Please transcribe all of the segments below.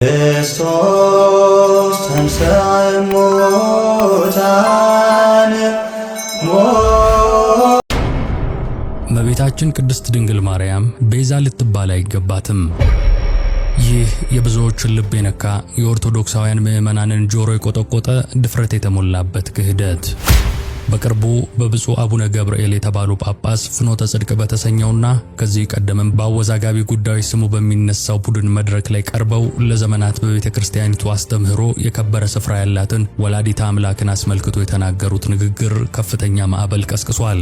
ክርስቶስ ተንሥአ እሙታን እመቤታችን ቅድስት ድንግል ማርያም ቤዛ ልትባል አይገባትም። ይህ የብዙዎችን ልብ የነካ የኦርቶዶክሳውያን ምዕመናንን ጆሮ የቆጠቆጠ ድፍረት የተሞላበት ክህደት በቅርቡ በብፁዕ አቡነ ገብርኤል የተባሉ ጳጳስ ፍኖተ ጽድቅ በተሰኘውና ከዚህ ቀደምም በአወዛጋቢ ጉዳዮች ስሙ በሚነሳው ቡድን መድረክ ላይ ቀርበው ለዘመናት በቤተ ክርስቲያኒቱ አስተምህሮ የከበረ ስፍራ ያላትን ወላዲተ አምላክን አስመልክቶ የተናገሩት ንግግር ከፍተኛ ማዕበል ቀስቅሷል።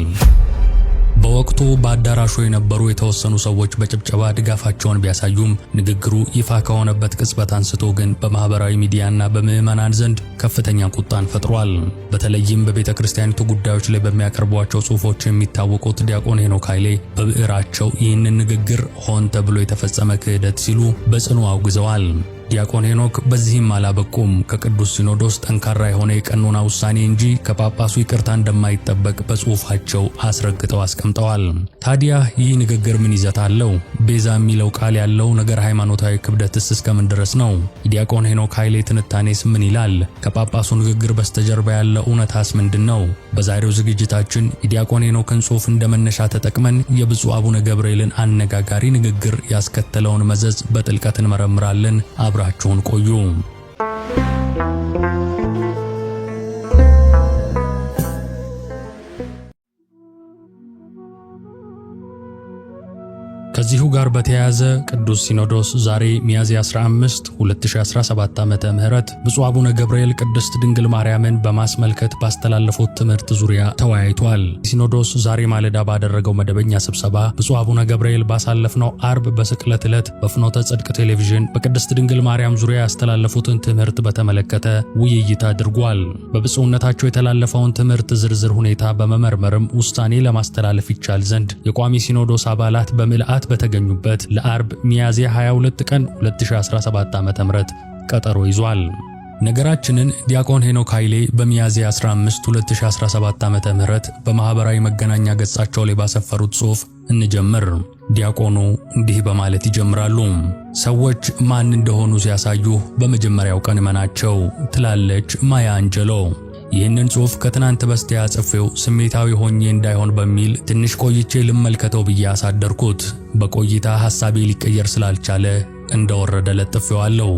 በወቅቱ በአዳራሹ የነበሩ የተወሰኑ ሰዎች በጭብጨባ ድጋፋቸውን ቢያሳዩም ንግግሩ ይፋ ከሆነበት ቅጽበት አንስቶ ግን በማህበራዊ ሚዲያና በምዕመናን ዘንድ ከፍተኛ ቁጣን ፈጥሯል። በተለይም በቤተ ክርስቲያኒቱ ጉዳዮች ላይ በሚያቀርቧቸው ጽሑፎች የሚታወቁት ዲያቆን ሄኖክ ኃይሌ በብዕራቸው ይህንን ንግግር ሆን ተብሎ የተፈጸመ ክህደት ሲሉ በጽኑ አውግዘዋል። ዲያቆን ሄኖክ በዚህም አላበቁም። ከቅዱስ ሲኖዶስ ጠንካራ የሆነ የቀኖና ውሳኔ እንጂ ከጳጳሱ ይቅርታ እንደማይጠበቅ በጽሑፋቸው አስረግጠው አስቀምጠዋል። ታዲያ ይህ ንግግር ምን ይዘት አለው? ቤዛ የሚለው ቃል ያለው ነገር ሃይማኖታዊ ክብደትስ እስከምን ድረስ ነው? የዲያቆን ሄኖክ ኃይሌ ትንታኔስ ምን ይላል? ከጳጳሱ ንግግር በስተጀርባ ያለ እውነታስ ምንድነው? በዛሬው ዝግጅታችን የዲያቆን ሄኖክን ጽሑፍ እንደመነሻ ተጠቅመን የብፁዕ አቡነ ገብርኤልን አነጋጋሪ ንግግር ያስከተለውን መዘዝ በጥልቀት እንመረምራለን። አብራችሁን ቆዩ። ከዚሁ ጋር በተያያዘ ቅዱስ ሲኖዶስ ዛሬ ሚያዝያ 15 2017 ዓመተ ምህረት ብፁዕ አቡነ ገብርኤል ቅድስት ድንግል ማርያምን በማስመልከት ባስተላለፉት ትምህርት ዙሪያ ተወያይቷል። ሲኖዶስ ዛሬ ማለዳ ባደረገው መደበኛ ስብሰባ ብፁዕ አቡነ ገብርኤል ባሳለፍነው አርብ በስቅለት ዕለት በፍኖተ ጽድቅ ቴሌቪዥን በቅድስት ድንግል ማርያም ዙሪያ ያስተላለፉትን ትምህርት በተመለከተ ውይይት አድርጓል። በብፁዕነታቸው የተላለፈውን ትምህርት ዝርዝር ሁኔታ በመመርመርም ውሳኔ ለማስተላለፍ ይቻል ዘንድ የቋሚ ሲኖዶስ አባላት በምልአት በተገኙበት ለአርብ ሚያዝያ 22 ቀን 2017 ዓ.ም ቀጠሮ ይዟል። ነገራችንን ዲያቆን ሄኖክ ኃይሌ በሚያዝያ 15 2017 ዓ.ም በማህበራዊ መገናኛ ገጻቸው ላይ ባሰፈሩት ጽሑፍ እንጀምር። ዲያቆኑ እንዲህ በማለት ይጀምራሉ። ሰዎች ማን እንደሆኑ ሲያሳዩ በመጀመሪያው ቀን እመናቸው ትላለች ማያ አንጀሎ። ይህንን ጽሑፍ ከትናንት በስቲያ ጽፌው ስሜታዊ ሆኜ እንዳይሆን በሚል ትንሽ ቆይቼ ልመልከተው ብዬ አሳደርኩት። በቆይታ ሐሳቤ ሊቀየር ስላልቻለ እንደወረደ ለጥፌዋለሁ።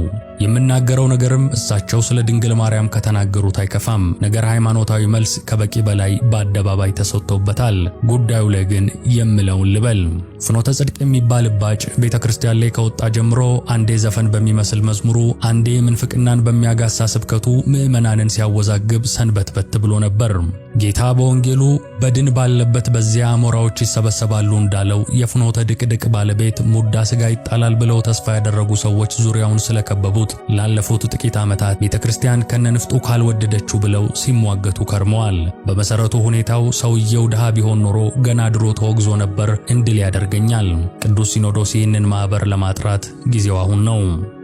የምናገረው ነገርም እሳቸው ስለ ድንግል ማርያም ከተናገሩት አይከፋም። ነገር ሃይማኖታዊ መልስ ከበቂ በላይ በአደባባይ ተሰጥቶበታል። ጉዳዩ ላይ ግን የምለውን ልበል። ፍኖተ ጽድቅ የሚባል ባጭ ቤተ ክርስቲያን ላይ ከወጣ ጀምሮ አንዴ ዘፈን በሚመስል መዝሙሩ፣ አንዴ ምንፍቅናን በሚያጋሳ ስብከቱ ምዕመናንን ሲያወዛግብ ሰንበትበት ብሎ ነበር። ጌታ በወንጌሉ በድን ባለበት በዚያ አሞራዎች ይሰበሰባሉ እንዳለው የፍኖተ ድቅድቅ ባለቤት ሙዳ ሥጋ ይጣላል ብለው ተስፋ ያደረጉ ሰዎች ዙሪያውን ስለከበቡት ላለፉት ጥቂት ዓመታት ቤተክርስቲያን ከነንፍጡ ካልወደደችው ብለው ሲሟገቱ ከርመዋል። በመሰረቱ ሁኔታው ሰውየው ድሃ ቢሆን ኖሮ ገና ድሮ ተወግዞ ነበር እንድል ያደርገኛል። ቅዱስ ሲኖዶስ ይህንን ማህበር ለማጥራት ጊዜው አሁን ነው።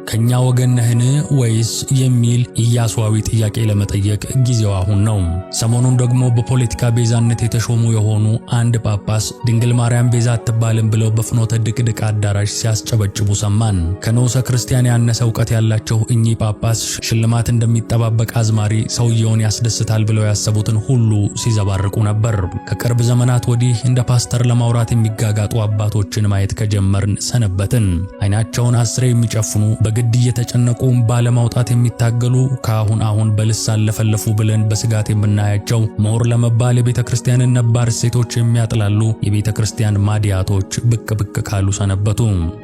ከኛ ወገን ነህን ወይስ የሚል ኢያሱዋዊ ጥያቄ ለመጠየቅ ጊዜው አሁን ነው። ሰሞኑን ደግሞ በፖለቲካ ቤዛነት የተሾሙ የሆኑ አንድ ጳጳስ ድንግል ማርያም ቤዛ አትባልም ብለው በፍኖተ ድቅድቅ አዳራሽ ሲያስጨበጭቡ ሰማን። ከንዑሰ ክርስቲያን ያነሰ ዕውቀት ያላቸው እኚህ ጳጳስ ሽልማት እንደሚጠባበቅ አዝማሪ ሰውየውን ያስደስታል ብለው ያሰቡትን ሁሉ ሲዘባርቁ ነበር። ከቅርብ ዘመናት ወዲህ እንደ ፓስተር ለማውራት የሚጋጋጡ አባቶችን ማየት ከጀመርን ሰነበትን። አይናቸውን አስሬ የሚጨፍኑ በግድ እየተጨነቁ ባለማውጣት የሚታገሉ ከአሁን አሁን በልሳን ለፈለፉ ብለን በስጋት የምናያቸው ምሁር ለመባል የቤተ ክርስቲያንን ነባር እሴቶች የሚያጥላሉ የቤተ ክርስቲያን ማዲያቶች ብቅ ብቅ ካሉ ሰነበቱ።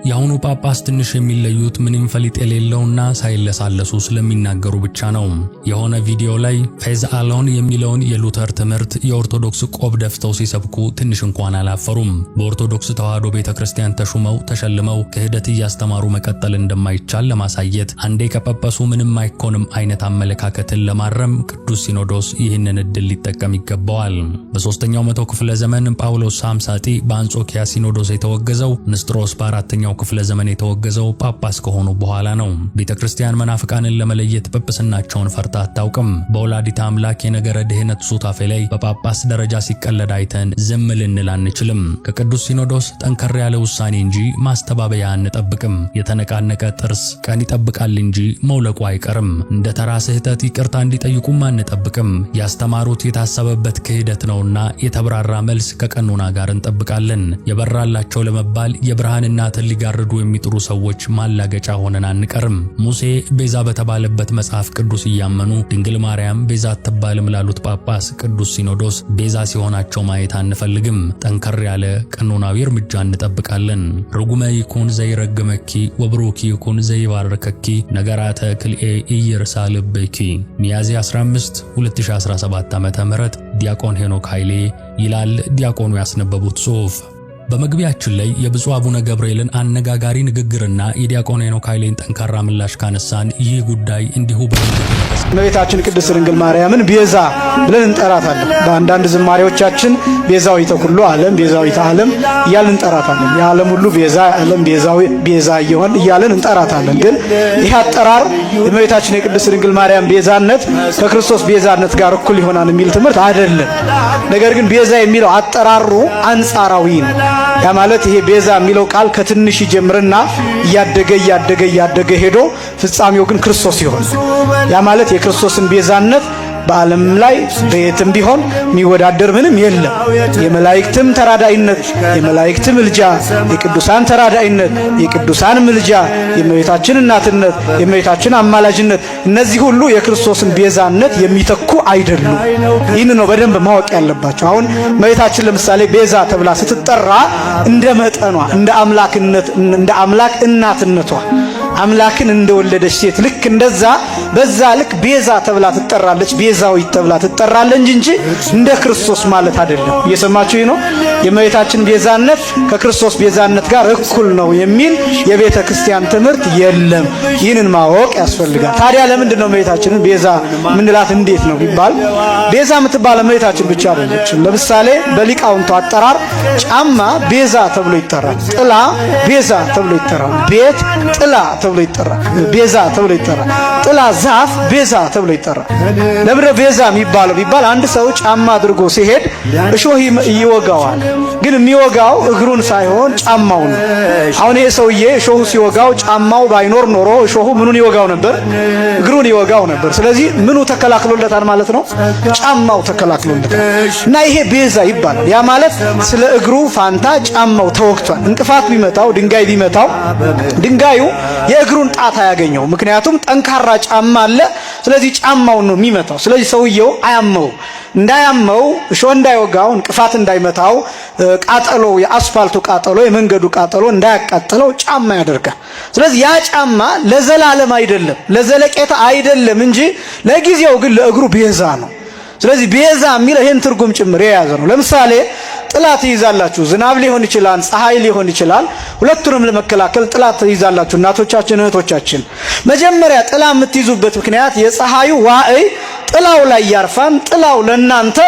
የአሁኑ ጳጳስ ትንሽ የሚለዩት ምንም ፈሊጥ የሌለውና ሳይለሳለሱ ስለሚናገሩ ብቻ ነው። የሆነ ቪዲዮ ላይ ፌዝ አሎን የሚለውን የሉተር ትምህርት የኦርቶዶክስ ቆብ ደፍተው ሲሰብኩ ትንሽ እንኳን አላፈሩም። በኦርቶዶክስ ተዋሕዶ ቤተ ክርስቲያን ተሹመው ተሸልመው ክህደት እያስተማሩ መቀጠል እንደማይቻል ለማሳየት አንዴ ከጳጳሱ ምንም አይኮንም አይነት አመለካከትን ለማረም ቅዱስ ሲኖዶስ ይህንን እድል ሊጠቀም ይገባዋል። በ3ኛው መቶ ክፍለ ዘመን ጳውሎስ ሳምሳጢ በአንጾኪያ ሲኖዶስ የተወገዘው፣ ንስጥሮስ በ4ኛው ክፍለ ዘመን የተወገዘው ጳጳስ ከሆኑ በኋላ ነው። ቤተ ክርስቲያን መናፍቃንን ለመለየት ጵጵስናቸውን ፈርታ አታውቅም። በወላዲተ አምላክ የነገረ ድህነት ሱታፌ ላይ በጳጳስ ደረጃ ሲቀለድ አይተን ዝም ልንል አንችልም። ከቅዱስ ሲኖዶስ ጠንከር ያለ ውሳኔ እንጂ ማስተባበያ አንጠብቅም። የተነቃነቀ ጥርስ ቀን ይጠብቃል እንጂ መውለቁ አይቀርም። እንደ ተራ ስህተት ይቅርታ እንዲጠይቁም አንጠብቅም። ያስተማሩት የታሰበበት ክህደት ነውና የተብራራ መልስ ከቀኖና ጋር እንጠብቃለን። የበራላቸው ለመባል የብርሃን እናትን ሊጋርዱ የሚጥሩ ሰዎች ማላገጫ ሆነን አንቀርም። ሙሴ ቤዛ በተባለበት መጽሐፍ ቅዱስ እያመኑ ድንግል ማርያም ቤዛ አትባልም ላሉት ጳጳስ ቅዱስ ሲኖዶስ ቤዛ ሲሆናቸው ማየት አንፈልግም። ጠንከር ያለ ቀኖናዊ እርምጃ እንጠብቃለን። ርጉመ ይኩን ዘይረግመኪ ወብሩክ ይኩን ዘይባርከኪ ነገራተ ክልኤ ኢየሩሳሌምኪ። ሚያዝያ 15 2017 ዓ.ም ዲያቆን ሄኖክ ኃይሌ ይላል ዲያቆኑ ያስነበቡት ጽሑፍ። በመግቢያችን ላይ የብፁዕ አቡነ ገብርኤልን አነጋጋሪ ንግግርና የዲያቆን ሄኖክ ኃይሌን ጠንካራ ምላሽ ካነሳን ይህ ጉዳይ እንዲሁ እመቤታችን ቅድስት ድንግል ማርያምን ቤዛ ብለን እንጠራታለን። በአንዳንድ ዝማሬዎቻችን ቤዛዊተ ኩሉ ዓለም፣ ቤዛዊተ ዓለም እያልን እንጠራታለን። የዓለም ሁሉ ቤዛ፣ ዓለም ቤዛ እያልን እንጠራታለን። ግን ይህ አጠራር የእመቤታችን የቅድስት ድንግል ማርያም ቤዛነት ከክርስቶስ ቤዛነት ጋር እኩል ይሆናል የሚል ትምህርት አይደለም። ነገር ግን ቤዛ የሚለው አጠራሩ አንጻራዊ ነው። ያ ማለት ይሄ ቤዛ የሚለው ቃል ከትንሽ ይጀምርና እያደገ ሄዶ ፍጻሜው ግን ክርስቶስ ይሆናል። ያ ማለት የክርስቶስን ቤዛነት በዓለም ላይ በየትም ቢሆን የሚወዳደር ምንም የለም። የመላእክትም ተራዳይነት፣ የመላእክት ምልጃ፣ የቅዱሳን ተራዳይነት፣ የቅዱሳን ምልጃ፣ የእመቤታችን እናትነት፣ የእመቤታችን አማላጅነት፣ እነዚህ ሁሉ የክርስቶስን ቤዛነት የሚተኩ አይደሉም። ይህን ነው በደንብ ማወቅ ያለባቸው። አሁን እመቤታችን ለምሳሌ ቤዛ ተብላ ስትጠራ እንደ መጠኗ እንደ አምላክ እናትነቷ አምላክን እንደወለደች ሴት ልክ እንደዛ በዛ ልክ ቤዛ ተብላ ትጠራለች። ቤዛዊት ተብላ ትጠራለች እንጂ እንደ ክርስቶስ ማለት አይደለም። እየሰማችሁ ነው። የእመቤታችን ቤዛነት ከክርስቶስ ቤዛነት ጋር እኩል ነው የሚል የቤተ ክርስቲያን ትምህርት የለም። ይህንን ማወቅ ያስፈልጋል። ታዲያ ለምንድን ነው እመቤታችንን ቤዛ ምንላት? እንዴት ነው ቢባል ቤዛ የምትባለው እመቤታችን ብቻ አይደለችም። ለምሳሌ በሊቃውንቱ አጠራር ጫማ ቤዛ ተብሎ ይጠራል። ጥላ ቤዛ ተብሎ ይጠራል። ቤት ጥላ ተብሎ ይጠራል። ቤዛ ተብሎ ይጠራል። ጥላ ዛፍ ቤዛ ተብሎ ይጠራል። ለምን ቤዛ የሚባለው ቢባል አንድ ሰው ጫማ አድርጎ ሲሄድ እሾህ ይወጋዋል። ግን የሚወጋው እግሩን ሳይሆን ጫማውን ነው። አሁን ይሄ ሰውዬ እሾሁ ሲወጋው ጫማው ባይኖር ኖሮ እሾሁ ምኑን ይወጋው ነበር? እግሩን ይወጋው ነበር። ስለዚህ ምኑ ተከላክሎለታል ማለት ነው? ጫማው ተከላክሎለታል። እና ይሄ ቤዛ ይባላል። ያ ማለት ስለ እግሩ ፋንታ ጫማው ተወግቷል። እንቅፋት ቢመታው ድንጋይ ቢመታው ድንጋዩ የእግሩን ጣት አያገኘው። ምክንያቱም ጠንካራ ጫማ አለ። ስለዚህ ጫማውን ነው የሚመታው። ስለዚህ ሰውየው አያመው እንዳያመው እሾህ እንዳይወጋው እንቅፋት እንዳይመታው ቃጠሎ የአስፋልቱ ቃጠሎ የመንገዱ ቃጠሎ እንዳያቃጥለው ጫማ ያደርጋል። ስለዚህ ያ ጫማ ለዘላለም አይደለም ለዘለቄታ አይደለም እንጂ ለጊዜው ግን ለእግሩ ቤዛ ነው። ስለዚህ ቤዛ የሚለው ይሄን ትርጉም ጭምር የያዘ ነው። ለምሳሌ ጥላ ትይዛላችሁ። ዝናብ ሊሆን ይችላል፣ ፀሐይ ሊሆን ይችላል። ሁለቱንም ለመከላከል ጥላ ትይዛላችሁ እናቶቻችን፣ እህቶቻችን። መጀመሪያ ጥላ የምትይዙበት ምክንያት የፀሐዩ ዋዕይ ጥላው ላይ ያርፋን። ጥላው ለእናንተ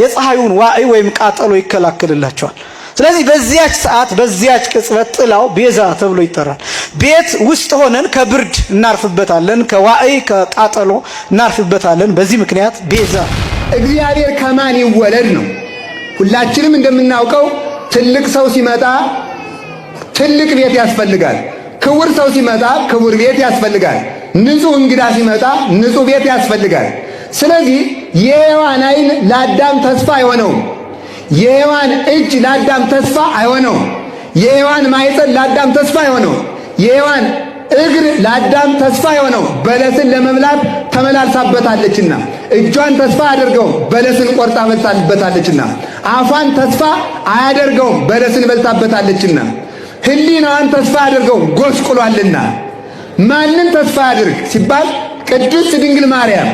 የፀሐዩን ዋዕይ ወይም ቃጠሎ ይከላከልላችኋል። ስለዚህ በዚያች ሰዓት በዚያች ቅጽበት ጥላው ቤዛ ተብሎ ይጠራል። ቤት ውስጥ ሆነን ከብርድ እናርፍበታለን፣ ከዋዕይ ከቃጠሎ እናርፍበታለን። በዚህ ምክንያት ቤዛ። እግዚአብሔር ከማን ይወለድ ነው? ሁላችንም እንደምናውቀው ትልቅ ሰው ሲመጣ ትልቅ ቤት ያስፈልጋል። ክቡር ሰው ሲመጣ ክቡር ቤት ያስፈልጋል። ንጹህ እንግዳ ሲመጣ ንጹህ ቤት ያስፈልጋል። ስለዚህ የሔዋን ዓይን ለአዳም ተስፋ አይሆነውም። የሔዋን እጅ ለአዳም ተስፋ አይሆነውም። የሔዋን ማኅፀን ለአዳም ተስፋ አይሆነውም። የሔዋን እግር ለአዳም ተስፋ አይሆነው። በለስን ለመብላት ተመላልሳበታለችና እጇን ተስፋ አያደርገውም፣ በለስን ቆርጣ በልታበታለችና አፏን ተስፋ አያደርገውም፣ በለስን በልታበታለችና ሕሊናዋን ተስፋ አያደርገውም፣ ጎስቁሏልና። ማንን ተስፋ ያድርግ ሲባል ቅድስት ድንግል ማርያም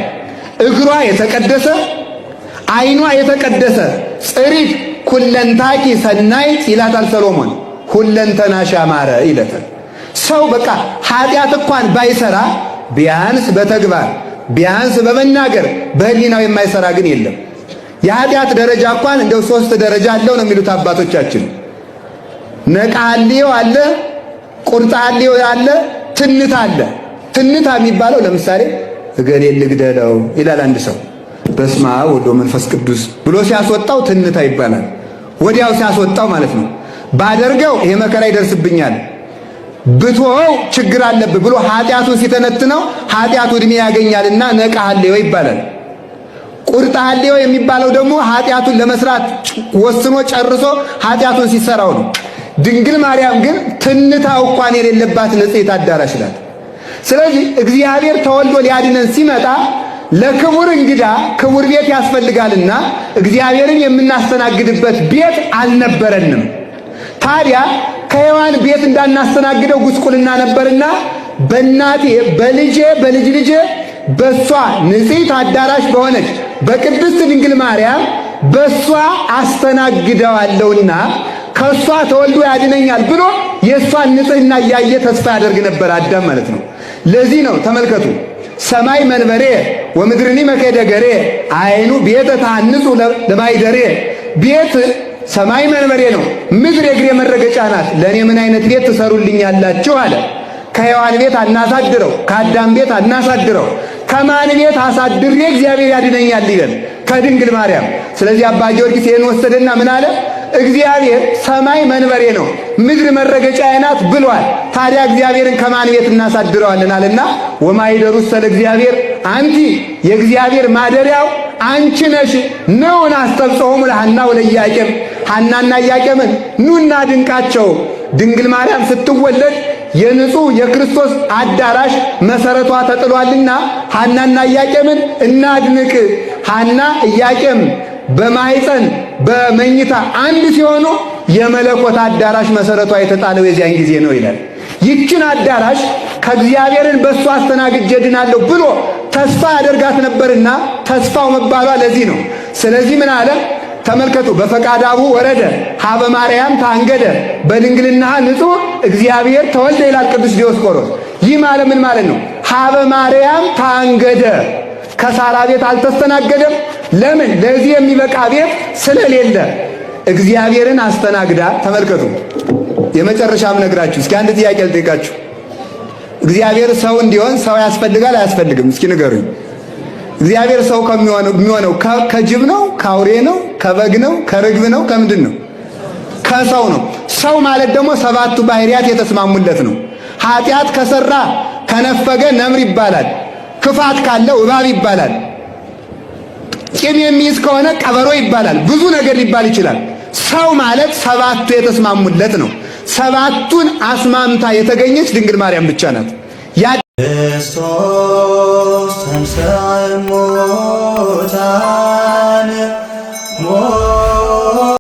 እግሯ የተቀደሰ ዓይኗ የተቀደሰ ጽሪት ኩለንታኪ ሰናይት ይላታል ሰሎሞን። ሁለንተናሽ ያማረ ይላታል። ሰው በቃ ኃጢአት እንኳን ባይሰራ ቢያንስ በተግባር ቢያንስ በመናገር በሕሊናው የማይሰራ ግን የለም። የኃጢአት ደረጃ እንኳን እንደው 3 ደረጃ አለው ነው የሚሉት አባቶቻችን። ነቃልዮ አለ፣ ቁርጣልዮ አለ፣ ትንታ አለ። ትንታ የሚባለው ለምሳሌ እገሌን ልግደለው ይላል አንድ ሰው። በስመ አብ ወወልድ ወመንፈስ ቅዱስ ብሎ ሲያስወጣው ትንታ ይባላል። ወዲያው ሲያስወጣው ማለት ነው። ባደርገው ይሄ መከራ ይደርስብኛል፣ ብትወው ችግር አለብህ ብሎ ኃጢአቱን ሲተነትነው ኃጢአቱ ዕድሜ ያገኛልና ነቃ ሐሌዮ ይባላል። ቁርጥ ሐሌዮ የሚባለው ደግሞ ኃጢአቱን ለመስራት ወስኖ ጨርሶ ኃጢአቱን ሲሰራው ነው። ድንግል ማርያም ግን ትንታው እንኳን የሌለባት ንጽሕት አዳራሽ ናት። ስለዚህ እግዚአብሔር ተወልዶ ሊያድነን ሲመጣ ለክቡር እንግዳ ክቡር ቤት ያስፈልጋልና እግዚአብሔርን የምናስተናግድበት ቤት አልነበረንም። ታዲያ ከሔዋን ቤት እንዳናስተናግደው ጉስቁልና ነበርና በእናቴ በልጄ በልጅ ልጄ በሷ ንጽሕት አዳራሽ በሆነች በቅድስት ድንግል ማርያም በሷ አስተናግደዋለሁና ከሷ ተወልዶ ያድነኛል ብሎ የሷን ንጽሕና እያየ ተስፋ ያደርግ ነበር አዳም ማለት ነው። ለዚህ ነው ተመልከቱ፣ ሰማይ መንበሬ ወምድርኒ መከደ ገሬ አይኑ ቤተ ተሐንጹ ለማይደሬ። ቤት ሰማይ መንበሬ ነው፣ ምድር የእግሬ መረገጫ ናት። ለእኔ ምን አይነት ቤት ትሰሩልኛላችሁ አለ። ከሔዋን ቤት አናሳድረው፣ ከአዳም ቤት አናሳድረው። ከማን ቤት አሳድሬ እግዚአብሔር ያድነኛል ይላል? ከድንግል ማርያም። ስለዚህ አባ ጊዮርጊስ ይህን ወሰደና ምን አለ? እግዚአብሔር ሰማይ መንበሬ ነው ምድር መረገጫዬ ናት ብሏል። ታዲያ እግዚአብሔርን ከማን ቤት እናሳድረዋለን አለና ወማይደሩ ሰለ እግዚአብሔር አንቲ፣ የእግዚአብሔር ማደሪያው አንቺ ነሽ። ነውን አስተብጽሖሙ ለሐና ወለኢያቄም፣ ሐናና ኢያቄምን ኑና ድንቃቸው። ድንግል ማርያም ስትወለድ የንጹሕ የክርስቶስ አዳራሽ መሰረቷ ተጥሏልና ሐናና ኢያቄምን እናድንቅ። ሐና ኢያቄም በማይፀን በመኝታ አንድ ሲሆኑ የመለኮት አዳራሽ መሰረቷ የተጣለው የዚያን ጊዜ ነው ይላል። ይችን አዳራሽ ከእግዚአብሔርን በእሱ አስተናግጄ ድናለሁ ብሎ ተስፋ ያደርጋት ነበርና ተስፋው መባሏ ለዚህ ነው። ስለዚህ ምን አለ ተመልከቱ፣ በፈቃዳቡ ወረደ ሀበ ማርያም ታንገደ በድንግልና ንጹሕ እግዚአብሔር ተወልደ ይላል ቅዱስ ዲዮስቆሮስ። ይህ ማለት ምን ማለት ነው? ሀበ ማርያም ታንገደ ከሳራ ቤት አልተስተናገደም። ለምን? ለዚህ የሚበቃ ቤት ስለሌለ እግዚአብሔርን አስተናግዳ። ተመልከቱ፣ የመጨረሻም ነግራችሁ እስኪ አንድ ጥያቄ ልጠይቃችሁ። እግዚአብሔር ሰው እንዲሆን ሰው ያስፈልጋል አያስፈልግም? እስኪ ንገሩኝ። እግዚአብሔር ሰው የሚሆነው ከጅብ ነው? ከአውሬ ነው? ከበግ ነው? ከርግብ ነው? ከምንድን ነው? ከሰው ነው። ሰው ማለት ደግሞ ሰባቱ ባህሪያት የተስማሙለት ነው። ኃጢአት ከሰራ ከነፈገ ነምር ይባላል። ክፋት ካለው እባብ ይባላል። ቂም የሚይዝ ከሆነ ቀበሮ ይባላል። ብዙ ነገር ሊባል ይችላል። ሰው ማለት ሰባቱ የተስማሙለት ነው። ሰባቱን አስማምታ የተገኘች ድንግል ማርያም ብቻ ናት። ክርስቶስ ተንሥአ እሙታን